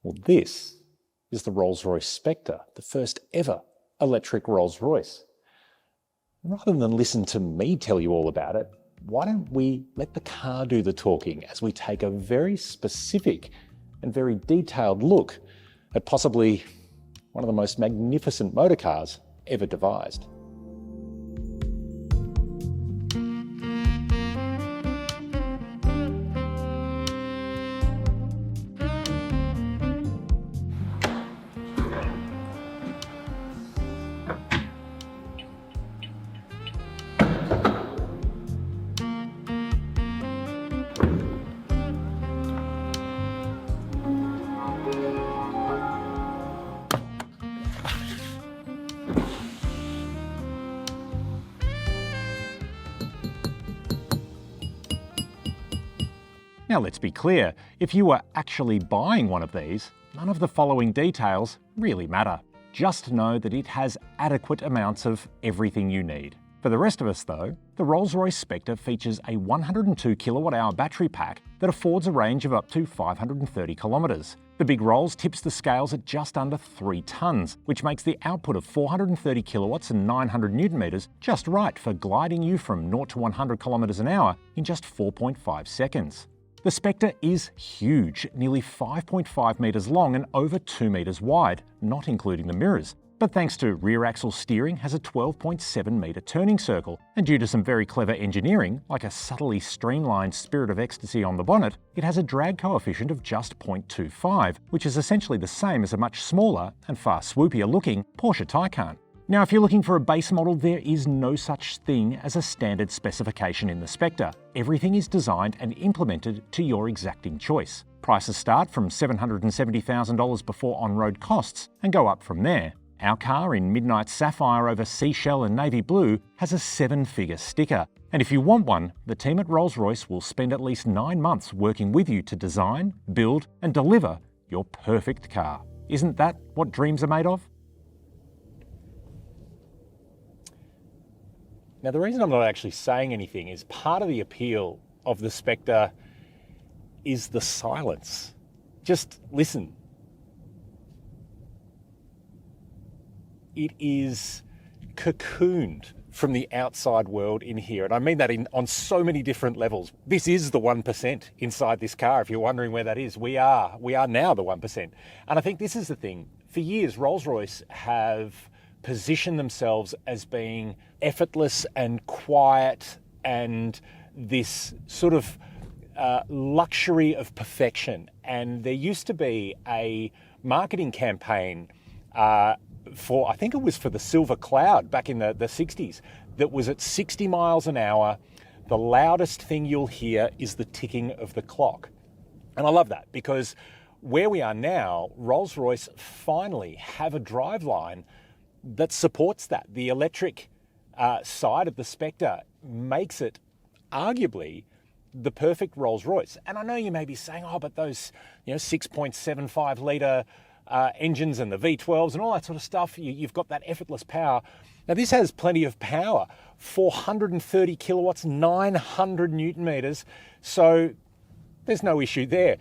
Well, this is the Rolls-Royce Spectre, the first ever electric Rolls-Royce. Rather than listen to me tell you all about it, why don't we let the car do the talking as we take a very specific and very detailed look at possibly one of the most magnificent motor cars ever devised. Now let's be clear, if you were actually buying one of these, none of the following details really matter. Just know that it has adequate amounts of everything you need. For the rest of us though, the Rolls-Royce Spectre features a 102 kilowatt-hour battery pack that affords a range of up to 530 kilometres. The big Rolls tips the scales at just under 3 tonnes, which makes the output of 430 kilowatts and 900 newton metres just right for gliding you from 0 to 100 kilometres an hour in just 4.5 seconds. The Spectre is huge, nearly 5.5 metres long and over 2 metres wide, not including the mirrors. But thanks to rear axle steering, has a 12.7 metre turning circle, and due to some very clever engineering, like a subtly streamlined Spirit of Ecstasy on the bonnet, it has a drag coefficient of just 0.25, which is essentially the same as a much smaller and far swoopier looking Porsche Taycan. Now, if you're looking for a base model, there is no such thing as a standard specification in the Spectre. Everything is designed and implemented to your exacting choice. Prices start from $770,000 before on-road costs and go up from there. Our car in Midnight Sapphire over Seashell and Navy Blue has a 7-figure sticker. And if you want one, the team at Rolls-Royce will spend at least 9 months working with you to design, build and deliver your perfect car. Isn't that what dreams are made of? Now, the reason I'm not actually saying anything is part of the appeal of the Spectre is the silence. Just listen. It is cocooned from the outside world in here, and I mean that on so many different levels. This is the 1% inside this car, if you're wondering where that is. We are now the 1%. And I think this is the thing. For years, Rolls-Royce have position themselves as being effortless and quiet and this sort of luxury of perfection. And there used to be a marketing campaign for, I think it was for the Silver Cloud back in the 60s, that was at 60 miles an hour. The loudest thing you'll hear is the ticking of the clock. And I love that because where we are now, Rolls-Royce finally have a driveline that supports that. The electric side of the Spectre makes it arguably the perfect Rolls-Royce. And I know you may be saying, oh, but those 6.75 litre engines and the V12s and all that sort of stuff, you've got that effortless power. Now this has plenty of power, 430 kilowatts, 900 newton metres, so there's no issue there.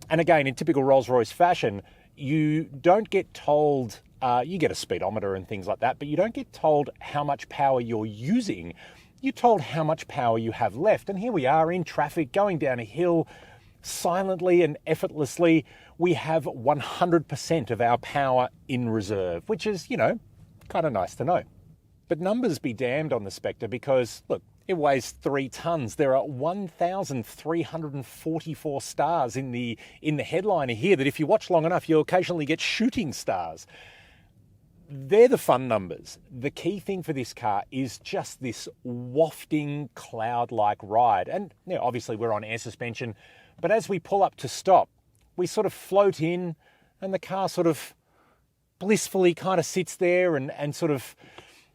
And again, in typical Rolls-Royce fashion, you don't get told, you get a speedometer and things like that, but you don't get told how much power you're using. You're told how much power you have left. And here we are in traffic, going down a hill, silently and effortlessly. We have 100% of our power in reserve, which is, kind of nice to know. But numbers be damned on the Spectre because, look, it weighs 3 tonnes. There are 1,344 stars in the headliner here that if you watch long enough, you'll occasionally get shooting stars. They're the fun numbers. The key thing for this car is just this wafting cloud-like ride. And obviously we're on air suspension, but as we pull up to stop, we sort of float in and the car sort of blissfully kind of sits there and sort of,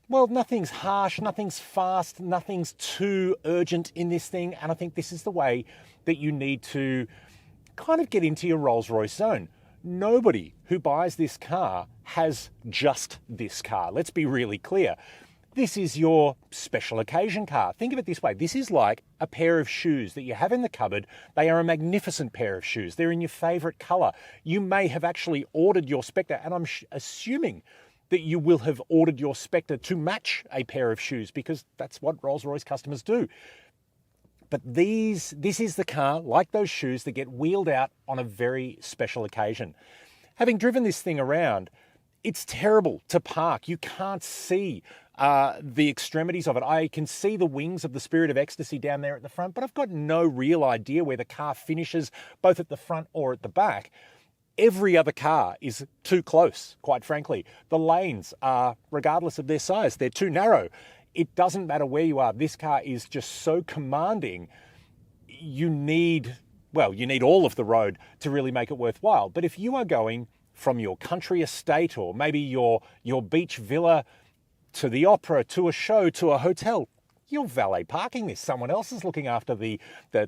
well, nothing's harsh, nothing's fast, nothing's too urgent in this thing. And I think this is the way that you need to kind of get into your Rolls-Royce zone. Nobody who buys this car has just this car. Let's be really clear. This is your special occasion car. Think of it this way. This is like a pair of shoes that you have in the cupboard. They are a magnificent pair of shoes. They're in your favorite color. You may have actually ordered your Spectre, and I'm assuming that you will have ordered your Spectre to match a pair of shoes, because that's what Rolls-Royce customers do. But this is the car, like those shoes, that get wheeled out on a very special occasion. Having driven this thing around, it's terrible to park. You can't see the extremities of it. I can see the wings of the Spirit of Ecstasy down there at the front, but I've got no real idea where the car finishes, both at the front or at the back. Every other car is too close, quite frankly. The lanes are, regardless of their size, they're too narrow. It doesn't matter where you are. This car is just so commanding. You need all of the road to really make it worthwhile. But if you are going from your country estate, or maybe your beach villa, to the opera, to a show, to a hotel, you're valet parking this. Someone else is looking after the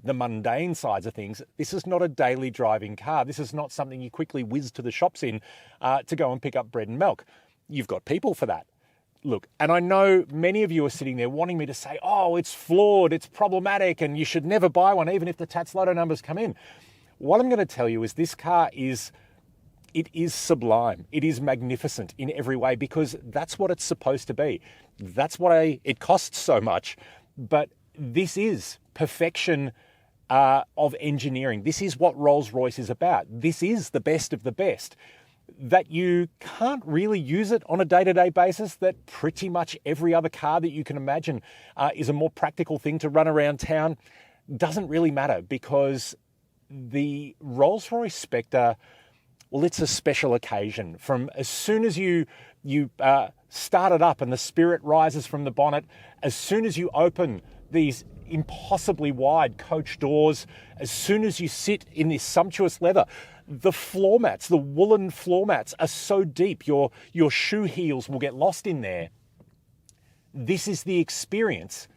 mundane sides of things. This is not a daily driving car. This is not something you quickly whiz to the shops in to go and pick up bread and milk. You've got people for that. Look, and I know many of you are sitting there wanting me to say, oh, it's flawed, it's problematic, and you should never buy one, even if the Tats Lotto numbers come in. What I'm going to tell you is this car is sublime. It is magnificent in every way, because that's what it's supposed to be. That's why it costs so much. But this is perfection of engineering. This is what Rolls-Royce is about. This is the best of the best. That you can't really use it on a day-to-day basis, that pretty much every other car that you can imagine is a more practical thing to run around town, doesn't really matter, because the Rolls-Royce Spectre, well, it's a special occasion. From as soon as you start it up and the spirit rises from the bonnet, as soon as you open these impossibly wide coach doors, as soon as you sit in this sumptuous leather, the floor mats, the woolen floor mats are so deep, your shoe heels will get lost in there. This is the experience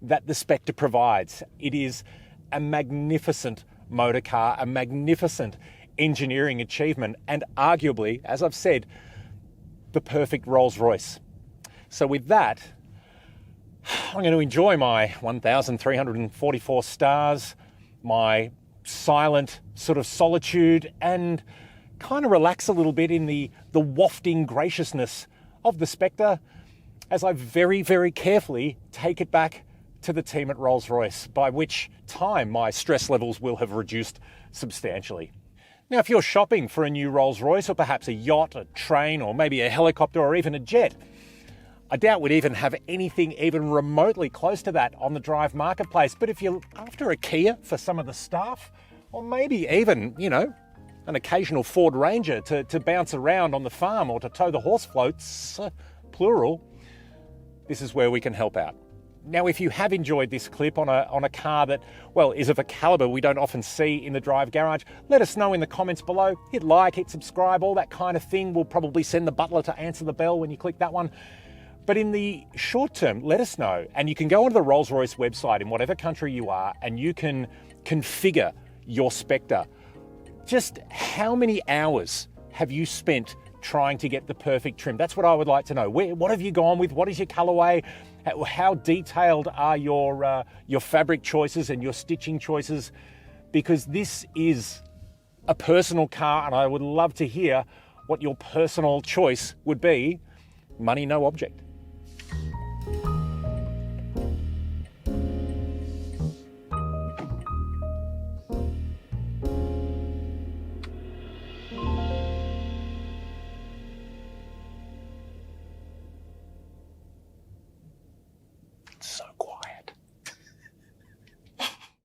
that the Spectre provides. It is a magnificent motor car, a magnificent engineering achievement, and arguably, as I've said, the perfect Rolls-Royce. So with that, I'm going to enjoy my 1,344 stars, my silent sort of solitude, and kind of relax a little bit in the wafting graciousness of the Spectre as I very, very carefully take it back to the team at Rolls-Royce, by which time my stress levels will have reduced substantially. Now, if you're shopping for a new Rolls-Royce, or perhaps a yacht, a train, or maybe a helicopter, or even a jet, I doubt we'd even have anything even remotely close to that on the Drive marketplace. But if you're after a Kia for some of the staff, or maybe even, an occasional Ford Ranger to bounce around on the farm, or to tow the horse floats, plural, this is where we can help out. Now, if you have enjoyed this clip on a car that, well, is of a caliber we don't often see in the Drive garage, let us know in the comments below. Hit like, hit subscribe, all that kind of thing. We'll probably send the butler to answer the bell when you click that one. But in the short term, let us know. And you can go onto the Rolls-Royce website in whatever country you are, and you can configure your Spectre. Just how many hours have you spent trying to get the perfect trim? That's what I would like to know. What have you gone with? What is your colorway? How detailed are your fabric choices and your stitching choices? Because this is a personal car, and I would love to hear what your personal choice would be. Money, no object.